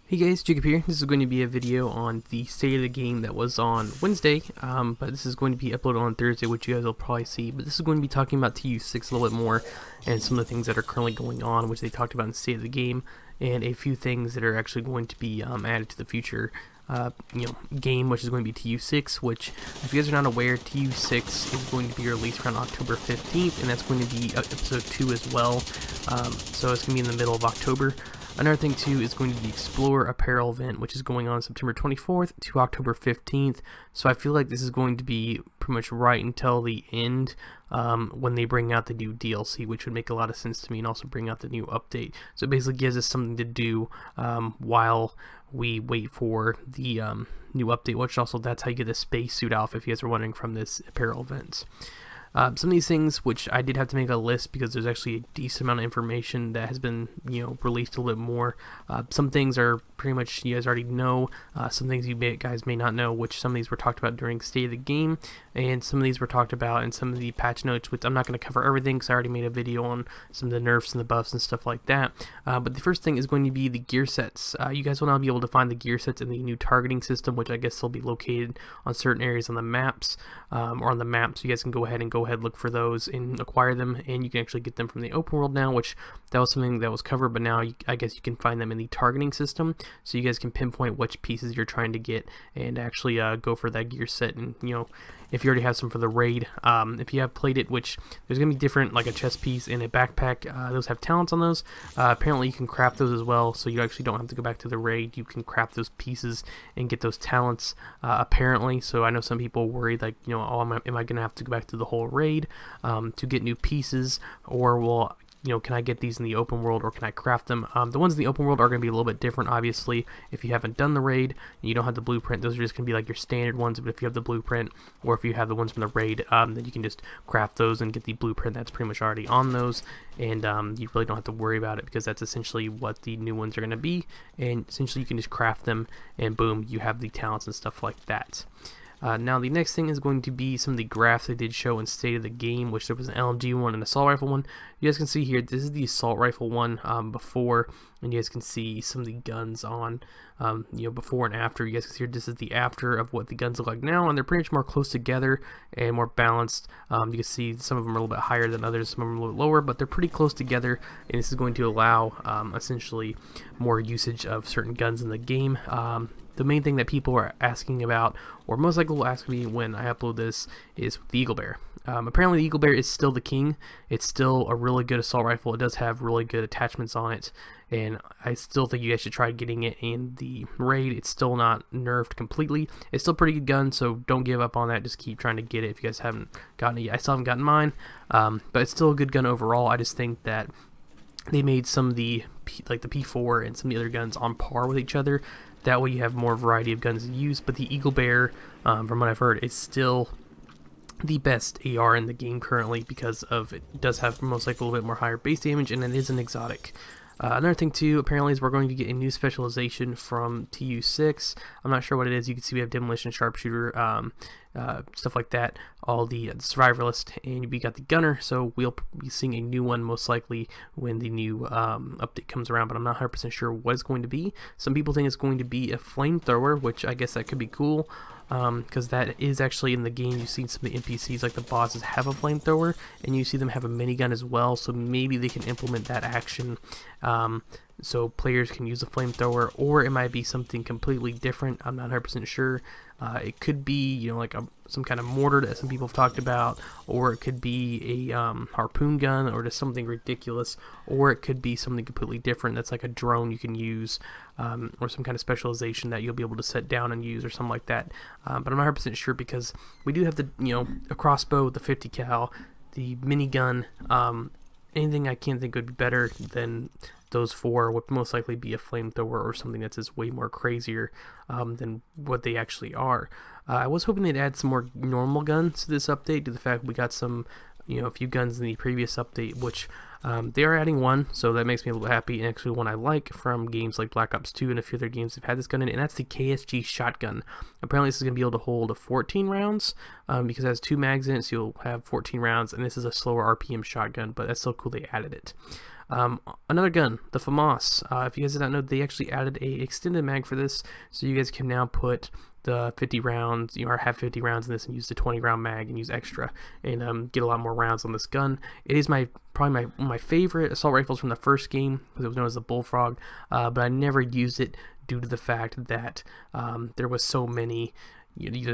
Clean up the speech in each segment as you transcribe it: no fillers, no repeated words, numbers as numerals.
Hey guys, Jacob here. This is going to be a video on the state of the game that was on Wednesday, but this is going to be uploaded on Thursday, which you guys will probably see. But this is going to be talking about TU6 a little bit more and some of the things that are currently going on, which they talked about in the state of the game, and a few things that are actually going to be added to the future game, which is going to be TU6, which, if you guys are not aware, TU6 is going to be released around October 15th, and that's going to be episode 2 as well, so it's going to be in the middle of October. Another thing too is going to be the Explore Apparel event, which is going on September 24th to October 15th. So I feel like this is going to be pretty much right until the end when they bring out the new DLC, which would make a lot of sense to me, and also bring out the new update. So it basically gives us something to do while we wait for the new update, which also that's how you get the spacesuit outfit, if you guys are wondering, from this apparel event. Some of these things, which I did have to make a list because there's actually a decent amount of information that has been, released a little bit more. Some things are pretty much you guys already know. Some things you guys may not know, which some of these were talked about during State of the Game, and some of these were talked about in some of the patch notes, which I'm not going to cover everything because I already made a video on some of the nerfs and the buffs and stuff like that. But the first thing is going to be the gear sets. You guys will now be able to find the gear sets in the new targeting system, which I guess will be located on certain areas on the maps, or on the map, so you guys can go ahead, look for those and acquire them, and you can actually get them from the open world now, which that was something that was covered, but now I guess you can find them in the targeting system, so you guys can pinpoint which pieces you're trying to get and actually go for that gear set. And if you already have some for the raid, if you have played it, which there's gonna be different, like a chest piece and a backpack, those have talents on those. Apparently you can craft those as well, so you actually don't have to go back to the raid. You can craft those pieces and get those talents, apparently. So I know some people worried, like, oh, am I gonna have to go back to the whole raid to get new pieces, or will can I get these in the open world, or can I craft them? The ones in the open world are going to be a little bit different, obviously. If you haven't done the raid and you don't have the blueprint, those are just going to be like your standard ones. But if you have the blueprint, or if you have the ones from the raid, then you can just craft those and get the blueprint that's pretty much already on those, and you really don't have to worry about it, because that's essentially what the new ones are going to be, and essentially you can just craft them, and boom, you have the talents and stuff like that. Now the next thing is going to be some of the graphs they did show in State of the Game, which there was an LMG one and an assault rifle one. You guys can see here, this is the assault rifle one before, and you guys can see some of the guns on, before and after. You guys can see here, this is the after of what the guns look like now, and they're pretty much more close together and more balanced. You can see some of them are a little bit higher than others, some of them are a little bit lower, but they're pretty close together, and this is going to allow essentially more usage of certain guns in the game. The main thing that people are asking about, or most likely will ask me when I upload this, is the Eagle Bear. Apparently the Eagle Bear is still the king. It's still a really good assault rifle. It does have really good attachments on it, and I still think you guys should try getting it in the raid. It's still not nerfed completely. It's still a pretty good gun, so don't give up on that. Just keep trying to get it if you guys haven't gotten it yet. I still haven't gotten mine, but it's still a good gun overall. I just think that they made some of the the P4 and some of the other guns on par with each other. That way you have more variety of guns to use. But the Eagle Bear, from what I've heard, is still the best AR in the game currently, because of it does have most likely a little bit more higher base damage, and it is an exotic. Another thing too, apparently, is we're going to get a new specialization from TU6. I'm not sure what it is. You can see we have demolition, sharpshooter, stuff like that, all the survivalist, and we got the gunner, so we'll be seeing a new one most likely when the new update comes around, but I'm not 100% sure what it's going to be. Some people think it's going to be a flamethrower, which I guess that could be cool, because that is actually in the game. You've seen some of the NPCs, like the bosses, have a flamethrower, and you see them have a minigun as well, so maybe they can implement that action, so players can use a flamethrower, or it might be something completely different. I'm not 100% sure. It could be, like some kind of mortar that some people have talked about, or it could be a harpoon gun, or just something ridiculous, or it could be something completely different that's like a drone you can use, or some kind of specialization that you'll be able to set down and use, or something like that. But I'm not 100% sure, because we do have the, a crossbow, the 50 cal, the minigun. Anything I can't think would be better than those four. Would most likely be a flamethrower, or something that's just way more crazier than what they actually are. I was hoping they'd add some more normal guns to this update, due to the fact we got some, a few guns in the previous update, which they are adding one, so that makes me a little happy, and actually one I like from games like Black Ops 2 and a few other games that have had this gun in it, and that's the KSG shotgun. Apparently this is going to be able to hold 14 rounds, because it has 2 mags in it, so you'll have 14 rounds, and this is a slower RPM shotgun, but that's so cool they added it. Another gun, the FAMAS. If you guys did not know, they actually added a extended mag for this, so you guys can now put the 50 rounds, or have 50 rounds in this and use the 20 round mag and use extra and get a lot more rounds on this gun. It is probably one of my favorite assault rifles from the first game, because it was known as the Bullfrog, but I never used it due to the fact that there was so many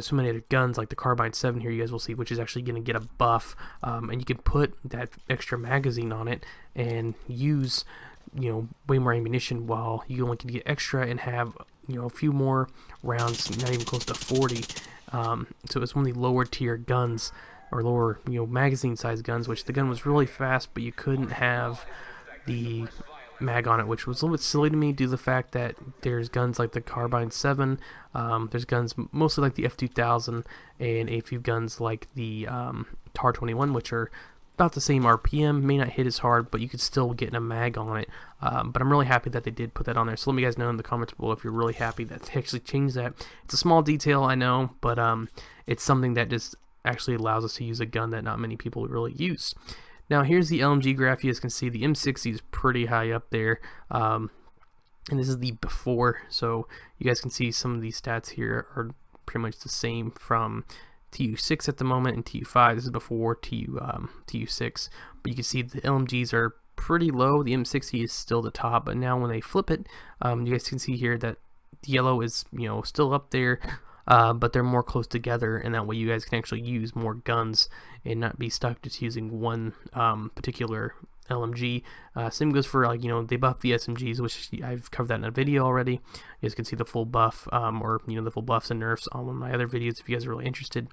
so many other guns like the Carbine 7 here, you guys will see, which is actually going to get a buff, and you can put that extra magazine on it and use way more ammunition, while you only can get extra and have a few more rounds, not even close to 40. So it's one of the lower tier guns, or lower magazine size guns, which the gun was really fast, but you couldn't have the mag on it, which was a little bit silly to me due to the fact that there's guns like the Carbine 7, there's guns mostly like the F2000, and a few guns like the TAR 21, which are about the same RPM, may not hit as hard, but you could still get a mag on it. But I'm really happy that they did put that on there, so let me guys know in the comments below if you're really happy that they actually changed that. It's a small detail, I know, but it's something that just actually allows us to use a gun that not many people really use. Now here's the LMG graph. You guys can see the M60 is pretty high up there, and this is the before, so you guys can see some of these stats here are pretty much the same from TU6 at the moment and TU5. This is before TU6, but you can see the LMGs are pretty low. The M60 is still the top, but now when they flip it, you guys can see here that the yellow is still up there, but they're more close together, and that way you guys can actually use more guns and not be stuck just using one particular LMG. Same goes for they buff the SMGs, which I've covered that in a video already. You guys can see the full buff, or the full buffs and nerfs on one of my other videos if you guys are really interested.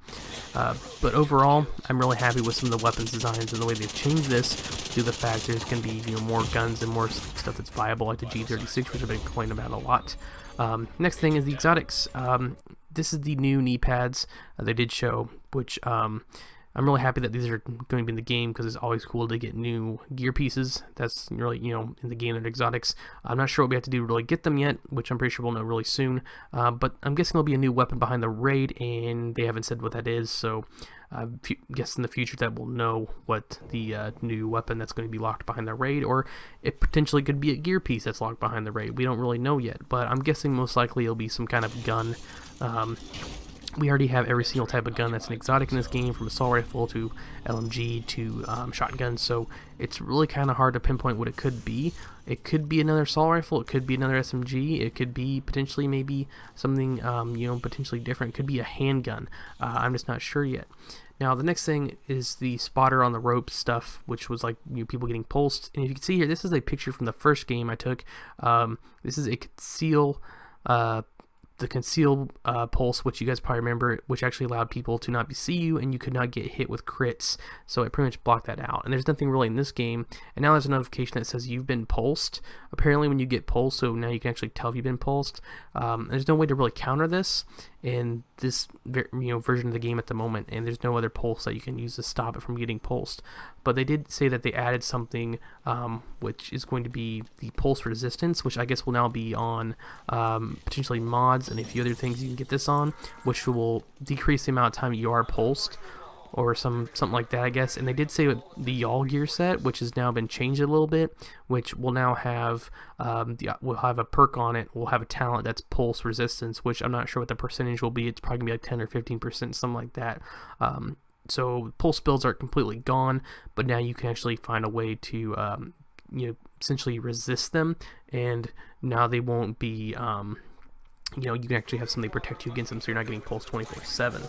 But overall, I'm really happy with some of the weapons designs and the way they've changed this, due to the fact there's going to be more guns and more stuff that's viable, like the G36, which I've been complaining about a lot. Next thing is the exotics. This is the new knee pads they did show, which I'm really happy that these are going to be in the game, because it's always cool to get new gear pieces. That's really, in the game, they're exotics. I'm not sure what we have to do to really get them yet, which I'm pretty sure we'll know really soon. But I'm guessing there'll be a new weapon behind the raid, and they haven't said what that is, so I guess in the future that we'll know what the new weapon that's going to be locked behind the raid, or it potentially could be a gear piece that's locked behind the raid. We don't really know yet, but I'm guessing most likely it'll be some kind of gun. We already have every single type of gun that's an exotic in this game, from assault rifle to LMG to shotgun, so it's really kind of hard to pinpoint what it could be. It could be another assault rifle, it could be another SMG, it could be potentially maybe something potentially different. It could be a handgun. I'm just not sure yet. Now the next thing is the spotter on the rope stuff, which was like people getting pulsed. And if you can see here, this is a picture from the first game I took. This is a conceal the conceal pulse, which you guys probably remember, which actually allowed people to not see you, and you could not get hit with crits, so it pretty much blocked that out. And there's nothing really in this game, and now there's a notification that says you've been pulsed, apparently when you get pulsed, so now you can actually tell if you've been pulsed. There's no way to really counter this in this version of the game at the moment, and there's no other pulse that you can use to stop it from getting pulsed. But they did say that they added something which is going to be the pulse resistance, which I guess will now be on potentially mods and a few other things you can get this on, which will decrease the amount of time you are pulsed, or something like that, I guess. And they did say with the Y'all gear set, which has now been changed a little bit, which will now have we'll have a perk on it. We'll have a talent that's pulse resistance, which I'm not sure what the percentage will be. It's probably gonna be like 10 or 15%, something like that. So pulse builds are completely gone, but now you can actually find a way to essentially resist them, and now they won't be you can actually have something protect you against them, so you're not getting pulsed 24/7.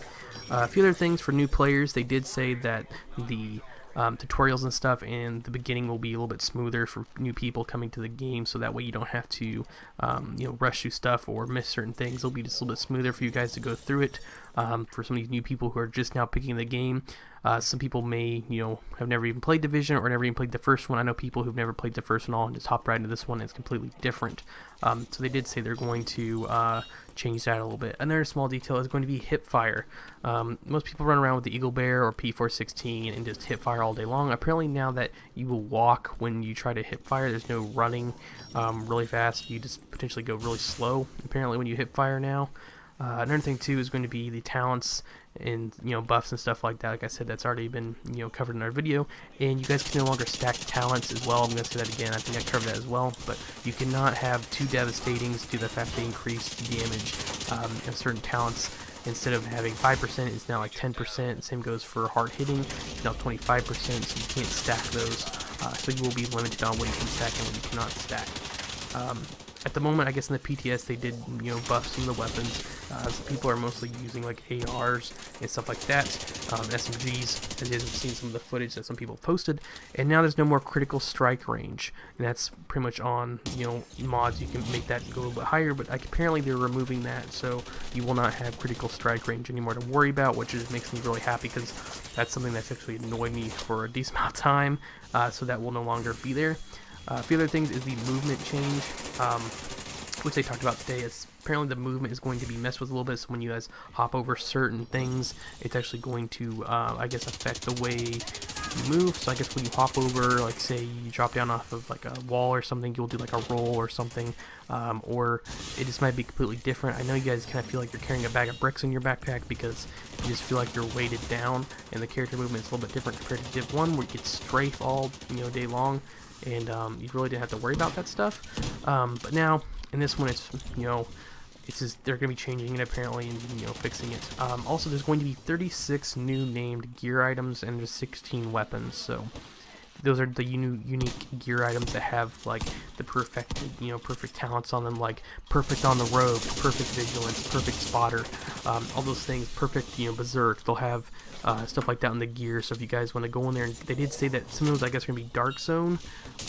A few other things for new players. They did say that the tutorials and stuff in the beginning will be a little bit smoother for new people coming to the game, so that way you don't have to rush through stuff or miss certain things. It'll be just a little bit smoother for you guys to go through it. For some of these new people who are just now picking the game, some people may have never even played Division or never even played the first one. I know people who've never played the first one all and just hop right into this one, and it's completely different. So they did say they're going to change that a little bit. Another small detail is going to be hip fire. Most people run around with the Eagle Bear or P416 and just hip fire all day long. Apparently now that you will walk when you try to hip fire, there's no running really fast. You just potentially go really slow, apparently, when you hip fire now. Another thing too is going to be the talents and buffs and stuff like that. Like I said, that's already been covered in our video, and you guys can no longer stack talents as well. I'm going to say that again. I think I covered that as well, but you cannot have 2 devastatings due to the fact they increase damage of certain talents. Instead of having 5%, it's now like 10%. Same goes for hard hitting. It's now 25%, so you can't stack those. So you will be limited on what you can stack and what you cannot stack. At the moment, I guess in the PTS they did buff some of the weapons. So people are mostly using like ARs and stuff like that, SMGs, as you guys have seen some of the footage that some people posted. And now there's no more critical strike range, and that's pretty much on mods. You can make that go a little bit higher, but apparently they're removing that, so you will not have critical strike range anymore to worry about, which makes me really happy because that's something that's actually annoyed me for a decent amount of time. So that will no longer be there. A few other things is the movement change, which they talked about today. Is apparently the movement is going to be messed with a little bit, so when you guys hop over certain things, it's actually going to, I guess, affect the way you move. So I guess when you hop over, like say you drop down off of like a wall or something, you'll do like a roll or something, or it just might be completely different. I know you guys kind of feel like you're carrying a bag of bricks in your backpack because you just feel like you're weighted down, and the character movement is a little bit different compared to Div 1, where you get strafe all day long. And you really didn't have to worry about that stuff. But now in this one, it's it's just they're gonna be changing it apparently and fixing it. Also, there's going to be 36 new named gear items and just 16 weapons. So those are the unique gear items that have like the perfect talents on them, like perfect on the rogue, perfect vigilance, perfect spotter, all those things, perfect berserk. They'll have stuff like that in the gear. So if you guys want to go in there, and they did say that some of those I guess are gonna be dark zone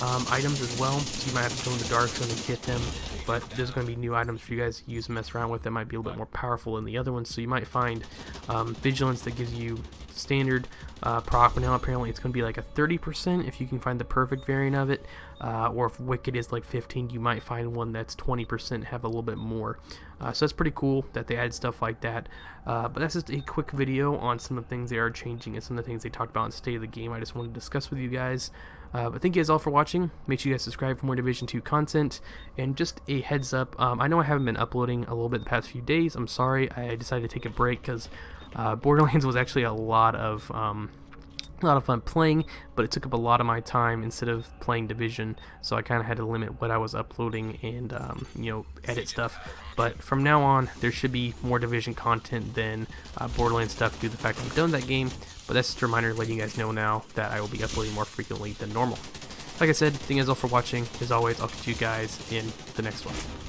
items as well. So you might have to go in the dark zone and get them. But there's going to be new items for you guys to use and mess around with that might be a little bit more powerful than the other ones. So you might find vigilance that gives you standard proc, but now apparently it's going to be like a 30% if you can find the perfect variant of it, or if wicked is like 15, you might find one that's 20%, have a little bit more. So that's pretty cool that they added stuff like that. But that's just a quick video on some of the things they are changing and some of the things they talked about in State of the Game. I just wanted to discuss with you guys. But thank you guys all for watching. Make sure you guys subscribe for more Division 2 content. And just a heads up, I know I haven't been uploading a little bit the past few days. I'm sorry. I decided to take a break because Borderlands was actually a lot of fun playing, but it took up a lot of my time instead of playing Division, so I kind of had to limit what I was uploading and edit stuff. But from now on, there should be more Division content than Borderlands stuff due to the fact I'm done with that game. But that's just a reminder, letting you guys know now that I will be uploading more frequently than normal. Like I said, thank you guys all for watching. As always, I'll catch you guys in the next one.